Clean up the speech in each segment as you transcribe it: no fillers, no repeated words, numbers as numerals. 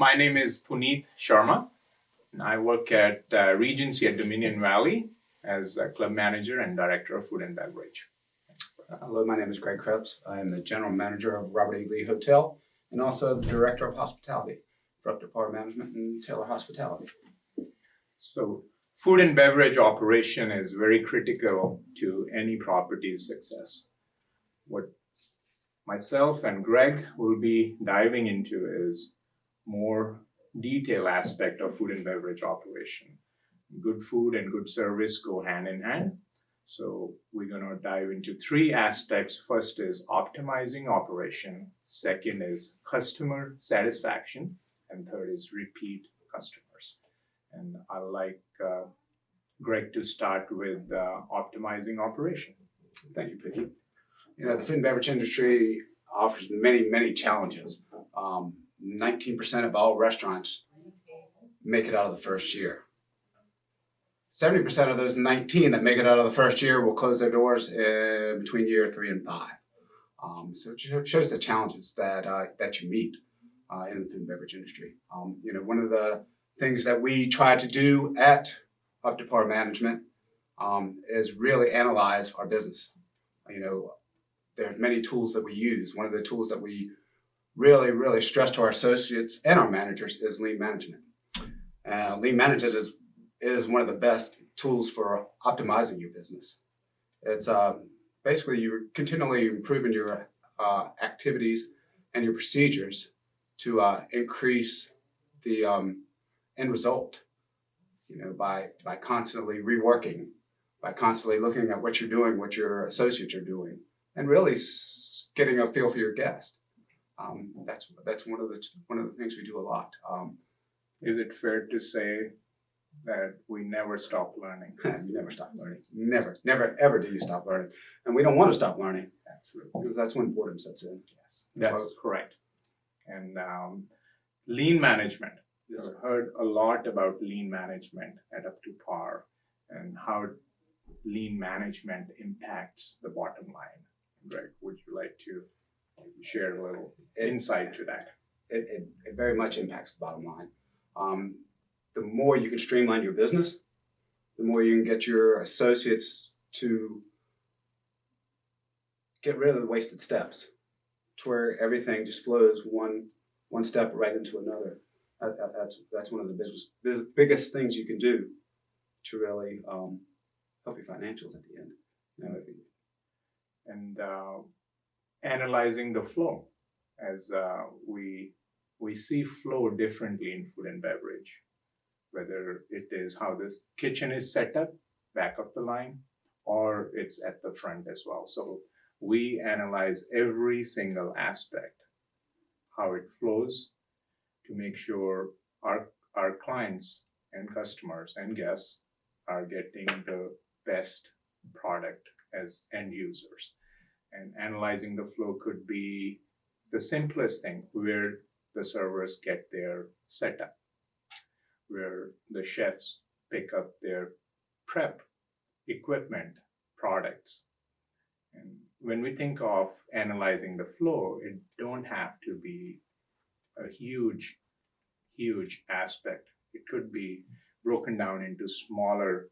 My name is Puneet Sharma. I work at Regency at Dominion Valley as a club manager and director of food and beverage. Hello, my name is Greg Krebs. I am the general manager of Robert E. Lee Hotel and also the director of hospitality for Up to Par Management and Taylor Hospitality. So, food and beverage operation is very critical to any property's success. What myself and Greg will be diving into is more detailed aspect of food and beverage operation. Good food and good service go hand in hand. So we're going to dive into three aspects. First is optimizing operation. Second is customer satisfaction. And third is repeat customers. And I'd like Greg to start with optimizing operation. Thank you, Peggy. You know, the food and beverage industry offers many, many challenges. 19% of all restaurants make it out of the first year. 70% of those 19 that make it out of the first year will close their doors between year 3 and 5. So it shows the challenges that you meet in the food and beverage industry. You know, one of the things that we try to do at Up to Par Management is really analyze our business. You know, there are many tools that we use. One of the tools that we really stress to our associates and our managers is lean management. Lean management is one of the best tools for optimizing your business. It's basically you're continually improving your activities and your procedures to increase the end result. You know, by constantly reworking, by constantly looking at what you're doing, what your associates are doing, and really getting a feel for your guest. That's one of the things we do a lot. Is it fair to say that we never stop learning? You never stop learning. Never, ever do you stop learning. And we don't want to stop learning. Absolutely. Because that's when boredom sets in. Yes, that's correct. And lean management. Yes, I've heard a lot about lean management at Up to Par and how lean management impacts the bottom line. Greg, would you like to share a little insight to that? It very much impacts the bottom line. The more you can streamline your business, the more you can get your associates to get rid of the wasted steps, to where everything just flows one step right into another. That's one of the biggest things you can do to really help your financials at the end. You know, and analyzing the flow, as we see flow differently in food and beverage, whether it is how this kitchen is set up back of the line or it's at the front as well. So we analyze every single aspect, how it flows, to make sure our clients and customers and guests are getting the best product as end users. And analyzing the flow could be the simplest thing, where the servers get their setup, where the chefs pick up their prep equipment, products. And when we think of analyzing the flow, it don't have to be a huge aspect. It could be broken down into smaller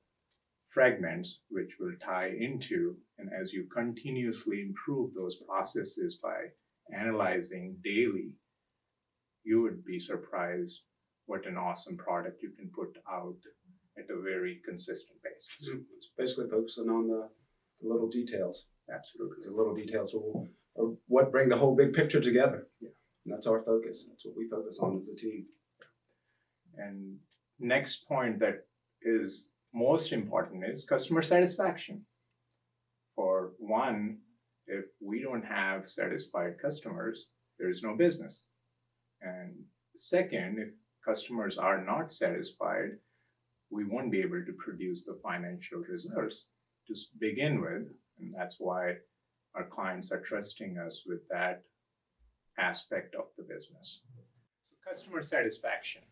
fragments, which will tie into, and as you continuously improve those processes by analyzing daily, you would be surprised what an awesome product you can put out at a very consistent basis. It's basically focusing on the little details. Absolutely. The little details are what bring the whole big picture together. Yeah. And that's our focus. That's what we focus on as a team. And next point that is most important is customer satisfaction. For one, if we don't have satisfied customers, there is no business. And second, if customers are not satisfied, we won't be able to produce the financial results to begin with. And that's why our clients are trusting us with that aspect of the business. So customer satisfaction.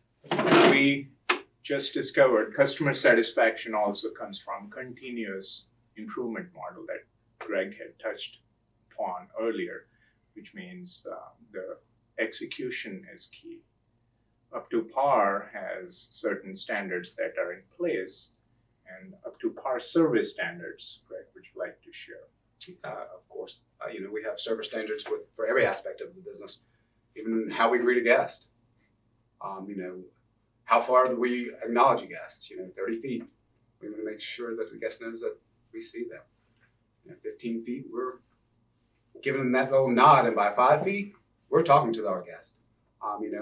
We just discovered customer satisfaction also comes from continuous improvement model that Greg had touched upon earlier, which means the execution is key. Up to Par has certain standards that are in place, and Up to Par service standards. Greg, would you like to share? Of course, we have service standards for every aspect of the business, even how we greet a guest. How far do we acknowledge a guest? 30 feet. We want to make sure that the guest knows that we see them. 15 feet, we're giving them that little nod, and by 5 feet, we're talking to our guest.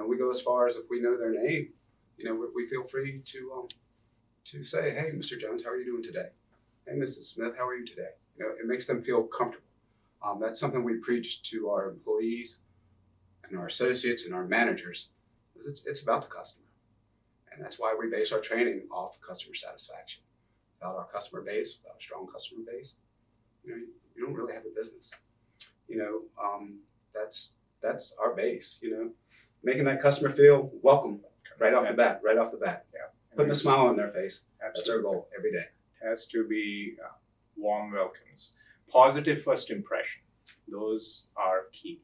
We go as far as if we know their name, we feel free to say, "Hey, Mr. Jones, how are you doing today? Hey, Mrs. Smith, how are you today?" It makes them feel comfortable. That's something we preach to our employees and our associates and our managers. It's about the customer, and that's why we base our training off of customer satisfaction. Without our customer base, without a strong customer base, you don't really have a business. That's our base. Making that customer feel welcome right off the bat. Yeah. Putting a smile on their face. Absolutely. That's our goal every day. It has to be warm welcomes. Positive first impression. Those are key.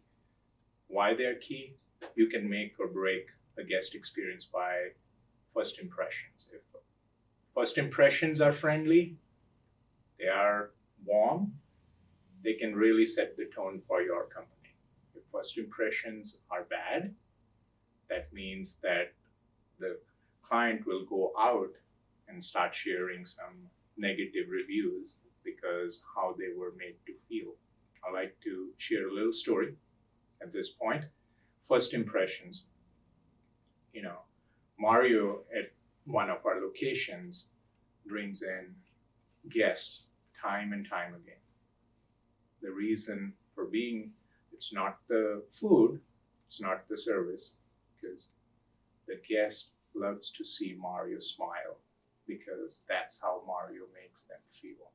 Why they're key? You can make or break a guest experience by first impressions. If first impressions are friendly, they are warm, they can really set the tone for your company. If first impressions are bad, that means that the client will go out and start sharing some negative reviews because how they were made to feel. I like to share a little story at this point. First impressions. Mario at one of our locations brings in guests time and time again. The reason for being, it's not the food, it's not the service, because the guest loves to see Mario smile, because that's how Mario makes them feel.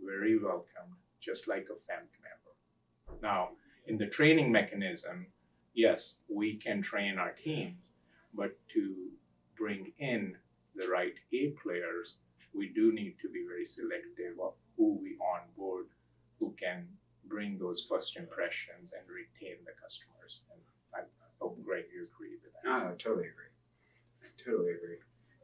Very welcomed, just like a family member. Now, in the training mechanism, yes, we can train our teams, but to bring in the right A players, we do need to be very selective of who we onboard, who can bring those first impressions and retain the customers. And I hope, Greg, you agree with that. I totally agree.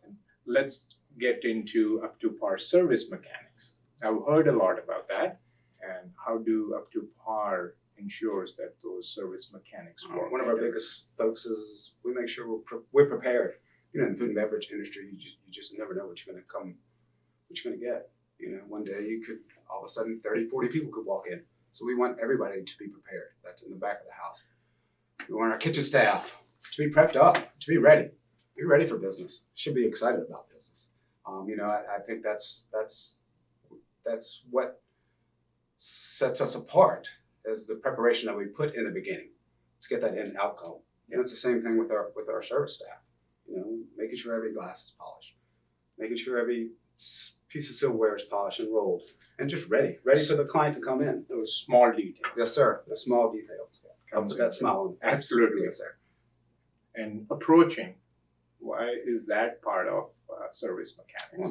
And let's get into Up to Par service mechanics. I've heard a lot about that, and how do Up to Par ensures that those service mechanics work? One of our biggest focuses is we make sure we're prepared. In the food and beverage industry, you just never know what you're going to get. One day you could, all of a sudden, 30, 40 people could walk in. So we want everybody to be prepared. That's in the back of the house. We want our kitchen staff to be prepped up, to be ready. Be ready for business. Should be excited about business. I think that's what sets us apart, is the preparation that we put in the beginning to get that end outcome. It's the same thing with our service staff. Making sure every glass is polished, making sure every piece of silverware is polished and rolled, and just ready for the client to come in. Those small details. Yes, sir. The small details. Help with that smile on. Absolutely. Yes, sir. And approaching. Why is that part of service mechanics? Well,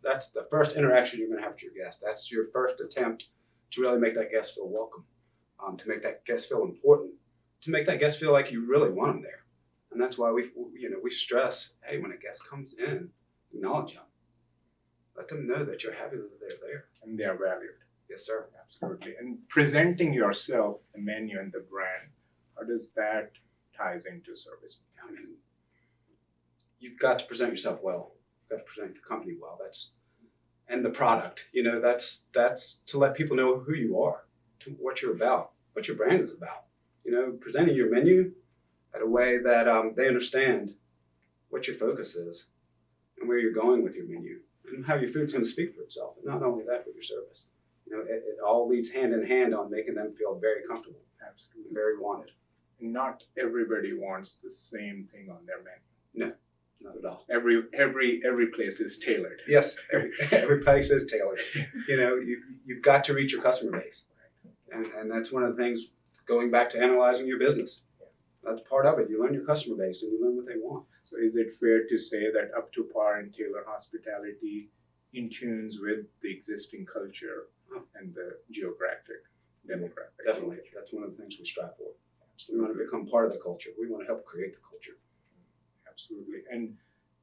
that's the first interaction you're going to have with your guest. That's your first attempt to really make that guest feel welcome, to make that guest feel important, to make that guest feel like you really want them there. And that's why we stress, hey, when a guest comes in, acknowledge them. Let them know that you're happy that they're there. And they're valued. Yes, sir. Absolutely. And presenting yourself, the menu and the brand, how does that ties into service mechanics? You've got to present yourself well. You've got to present the company well. And the product. That's to let people know who you are, to what you're about, what your brand is about. Presenting your menu in a way that they understand what your focus is and where you're going with your menu and how your food's going to speak for itself. And not only that, but your service. It all leads hand in hand on making them feel very comfortable. Absolutely. And very wanted. Not everybody wants the same thing on their menu. No, not at all. Every place is tailored. Yes, every place is tailored. You've got to reach your customer base. And that's one of the things, going back to analyzing your business. That's part of it. You learn your customer base and you learn what they want. So is it fair to say that Up to Par and Taylor Hospitality in tunes with the existing culture and the demographic? Definitely. That's one of the things we strive for. We want to become part of the culture. We want to help create the culture. Absolutely. And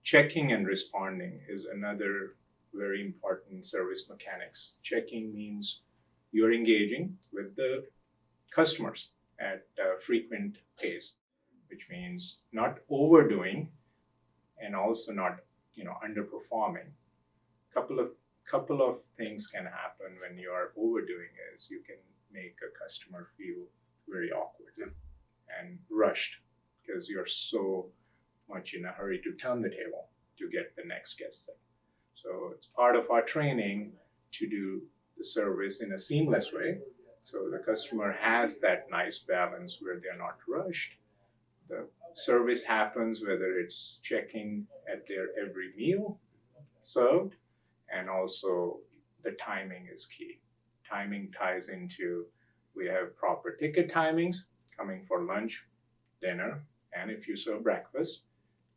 checking and responding is another very important service mechanics. Checking means you're engaging with the customers at a frequent pace, which means not overdoing and also not, underperforming. Couple of things can happen when you are overdoing is you can make a customer feel very awkward and rushed because you're so much in a hurry to turn the table to get the next guest in. So it's part of our training to do the service in a seamless way. So the customer has that nice balance where they're not rushed. The service happens whether it's checking at their every meal served, and also the timing is key. Timing ties into we have proper ticket timings coming for lunch, dinner, and if you serve breakfast,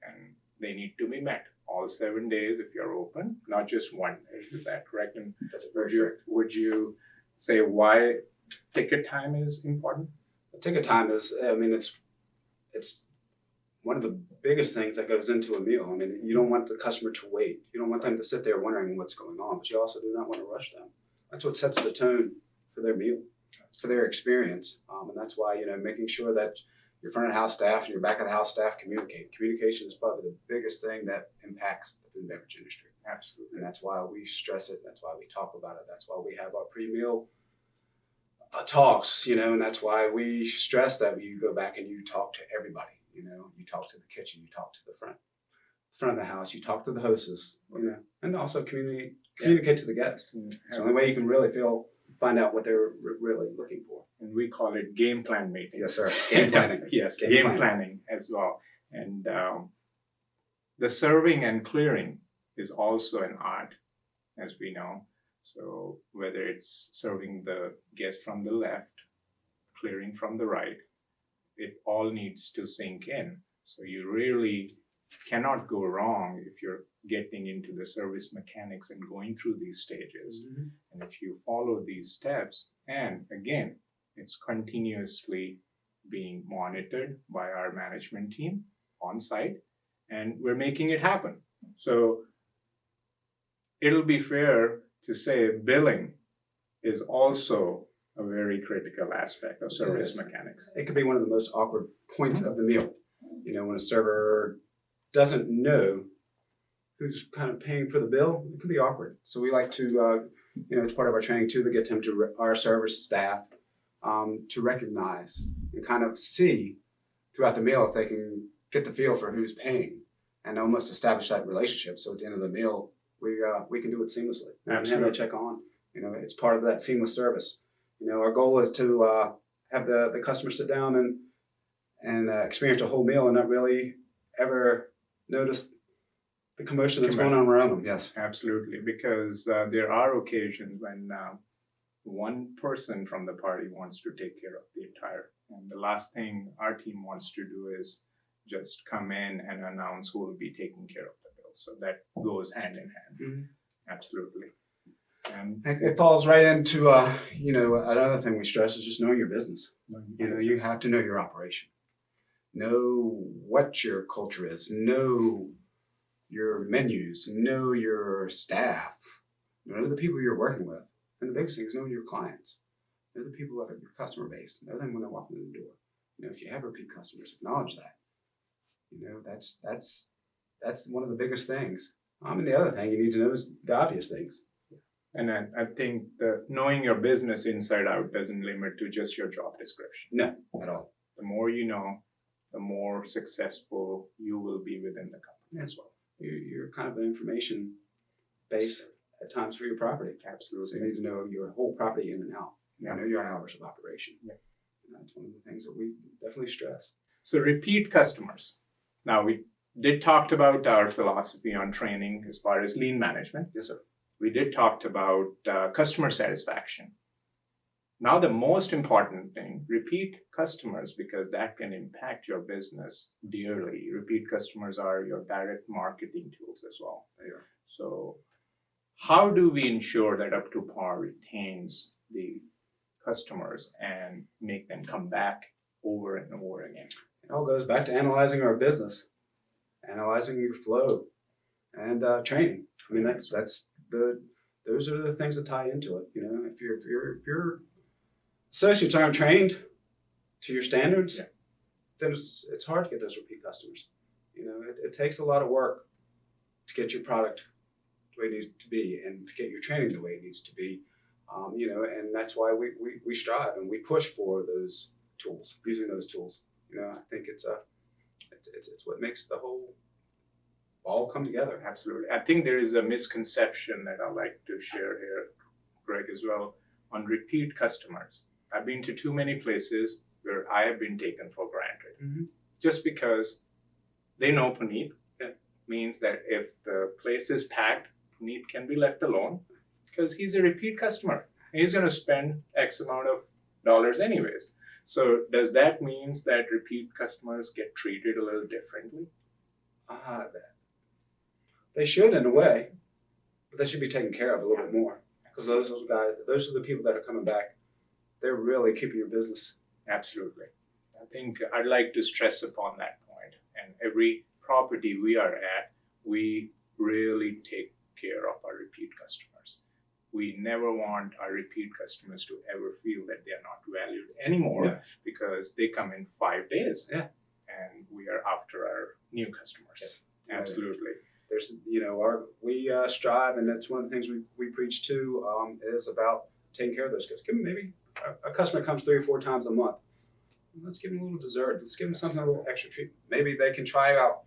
and they need to be met all 7 days if you're open, not just one day. Is that correct? And would you say why ticket time is important? Ticket time is, I mean, it's one of the biggest things that goes into a meal. I mean, you don't want the customer to wait. You don't want them to sit there wondering what's going on, but you also do not want to rush them. That's what sets the tone for their meal, for their experience. And that's why, making sure that your front of house staff and your back of the house staff communicate. Communication is probably the biggest thing that impacts the food and beverage industry. Absolutely. And that's why we stress it. That's why we talk about it. That's why we have our pre-meal talks, and that's why we stress that you go back and you talk to everybody. You talk to the kitchen, you talk to the front of the house, you talk to the hostess, and also communicate to the guest. It's the only way you can really find out what they're really looking for. And we call it game plan meeting. Yes, sir. Game planning. Yes, game planning as well. And the serving and clearing is also an art, as we know. So whether it's serving the guest from the left, clearing from the right, it all needs to sink in. So you really cannot go wrong if you're getting into the service mechanics and going through these stages. Mm-hmm. And if you follow these steps, and again, it's continuously being monitored by our management team on site, and we're making it happen. So it'll be fair to say billing is also a very critical aspect of service mechanics. It could be one of the most awkward points of the meal. When a server doesn't know who's kind of paying for the bill, it can be awkward. So we like to, it's part of our training too, to get them to our service staff to recognize and kind of see throughout the meal if they can get the feel for who's paying and almost establish that relationship. So at the end of the meal, we can do it seamlessly. Absolutely. And check on. It's part of that seamless service. Our goal is to have the customer sit down and experience a whole meal and not really ever notice the commotion that's going on around them. Yes, absolutely. Because there are occasions when one person from the party wants to take care of the entire. And the last thing our team wants to do is just come in and announce who will be taking care of the bill. So that goes hand in hand. Mm-hmm. Absolutely. And it falls right into, another thing we stress is just knowing your business. You have to know your operation. Know what your culture is. Know your menus. Know your staff. Know the people you're working with. And the biggest thing is knowing your clients. Know the people that are your customer base. Know them when they're walking in the door. If you have repeat customers, acknowledge that. That's one of the biggest things. And the other thing you need to know is the obvious things. And I think that knowing your business inside out doesn't limit to just your job description. No, at all. The more you know, the more successful you will be within the company as well. You're kind of an information base at times for your property. Absolutely. So you need to know your whole property in and out. Know your hours of operation. Yeah. And that's one of the things that we definitely stress. So repeat customers. Now we did talk about our philosophy on training as far as lean management. Yes, sir. We did talk about customer satisfaction. Now the most important thing, repeat customers, because that can impact your business dearly. Repeat customers are your direct marketing tools as well. They are. So how do we ensure that Up to Par retains the customers and make them come back over and over again? It all goes back to analyzing our business. analyzing your flow, and training. I mean, those are the things that tie into it. You know, if your associates aren't trained to your standards, Yeah. then it's hard to get those repeat customers. You know, it takes a lot of work to get your product the way it needs to be, and to get your training the way it needs to be. You know, and that's why we strive and we push for those tools, using those tools. You know, I think it's what makes the whole all come together. Absolutely. I think there is a misconception that I'd like to share here, Greg, as well, on repeat customers. I've been to too many places where I have been taken for granted. Mm-hmm. Just because they know Puneet, Yeah. means that if the place is packed, Puneet can be left alone because he's a repeat customer. He's going to spend X amount of dollars anyways. So does that mean that repeat customers get treated a little differently? They should, in a way, but they should be taken care of a little bit more, because those are the people that are coming back. They're really keeping your business. Absolutely. I think I'd like to stress upon that point. And every property we are at, we really take care of our repeat customers. We never want our repeat customers to ever feel that they are not valued anymore, Yeah. because they come in 5 days. Yeah. And we are after our new customers. Yeah. Absolutely. There's, you know, we strive, and that's one of the things we preach too, is about taking care of those guys. Give them, maybe a customer comes 3 or 4 times a month. Let's give them a little dessert. Let's give them something, a little extra treat. Maybe they can try out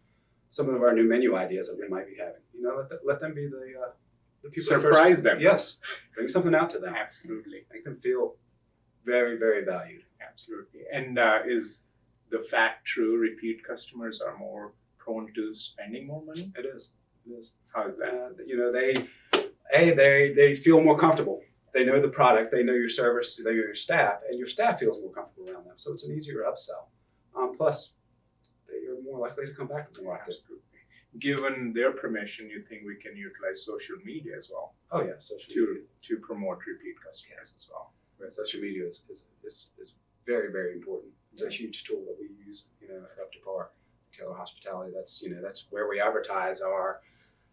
some of our new menu ideas that we might be having. You know, let them be the people. Surprise them. Yes, bring something out to them. Absolutely. Make them feel very, very valued. Absolutely. And is the fact true repeat customers are more prone to spending more money? It is. It is. How is that? You know, they feel more comfortable. They know the product, they know your service, they know your staff, and your staff feels more comfortable around them. So it's an easier upsell. Plus, they are more likely to come back more often. Absolutely. Given their permission, you think we can utilize social media as well? Oh yeah, social media. To promote repeat customers as well. Social media is very, very important. It's a huge tool that we use, you know, at Up to Par Taylor Hospitality. That's, you know, that's where we advertise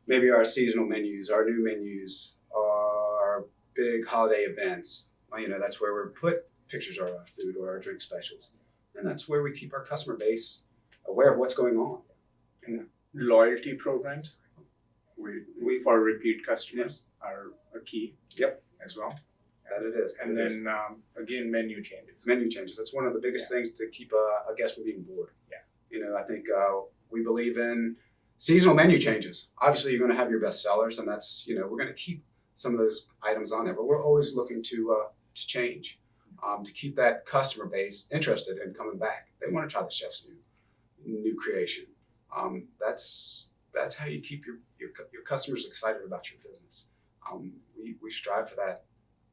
maybe our seasonal menus, our new menus, our big holiday events. You know, that's where we put pictures of our food or our drink specials, and that's where we keep our customer base aware of what's going on. You know? Loyalty programs, we for repeat customers are a key. Yep. As well. That it is. And then again, menu changes. Menu changes. That's one of the biggest things to keep a guest from being bored. Yeah. You know, I think we believe in seasonal menu changes. Obviously, you're going to have your best sellers, and that's, you know, we're going to keep some of those items on there, but we're always looking to change, to keep that customer base interested in coming back. They want to try the chef's new creation. That's how you keep your customers excited about your business. We strive for that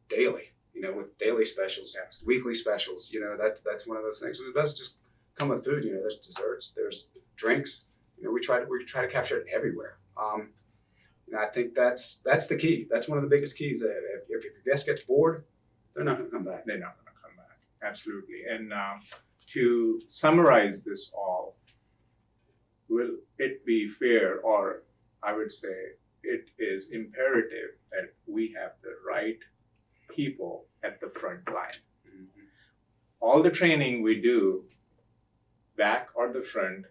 daily, you know, with daily specials, Absolutely. Weekly specials. You know, that's one of those things. It doesn't just come with food. You know, there's desserts, there's drinks. You know, we try to capture it everywhere. And I think that's the key. That's one of the biggest keys. If your guest gets bored, they're not going to come back. They're not going to come back. Absolutely. And to summarize this all, will it be fair, or I would say it is imperative that we have the right people at the front line. Mm-hmm. All the training we do, back or the front,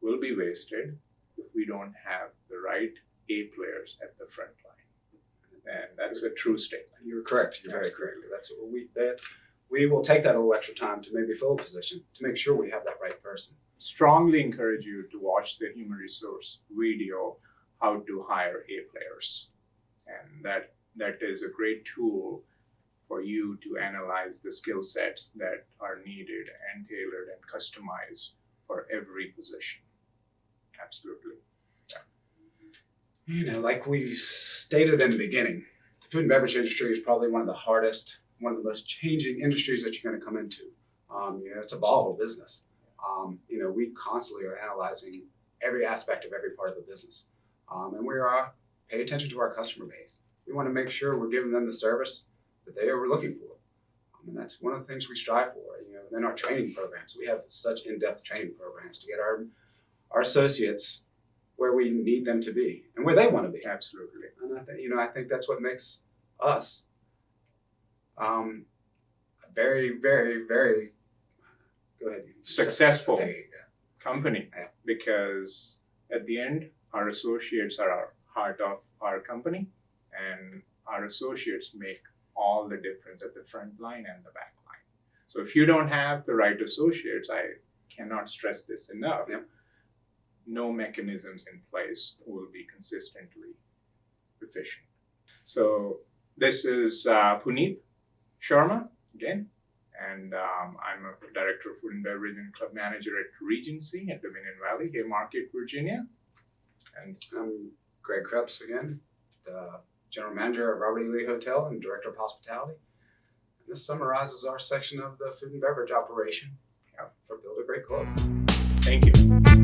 will be wasted if we don't have the right A players at the front line. And that's a true statement. You're correct. You're very correct. That's what we will take that a little extra time to maybe fill a position to make sure we have that right person. Strongly encourage you to watch the human resource video, how to hire A players. And that is a great tool for you to analyze the skill sets that are needed and tailored and customized for every position. Absolutely. You know, like we stated in the beginning, the food and beverage industry is probably one of the hardest, one of the most changing industries that you're going to come into. You know, it's a volatile business. You know, we constantly are analyzing every aspect of every part of the business. And we pay attention to our customer base. We want to make sure we're giving them the service that they are looking for. And that's one of the things we strive for. You know, and then our training programs, we have such in-depth training programs to get our associates where we need them to be and where they want to be. Absolutely. And I think that's what makes us a very, very, very, go ahead. Successful There you go. company. Yeah. Because at the end, our associates are our heart of our company, and our associates make all the difference at the front line and the back line. So if you don't have the right associates, I cannot stress this enough. Yep. No mechanisms in place will be consistently efficient. So this is Puneet Sharma again, and I'm a director of food and beverage and club manager at Regency at Dominion Valley, Haymarket, Virginia. And I'm Greg Krebs again, the general manager of Robert E. Lee Hotel and director of hospitality. And this summarizes our section of the food and beverage operation for Build a Great Club. thank you.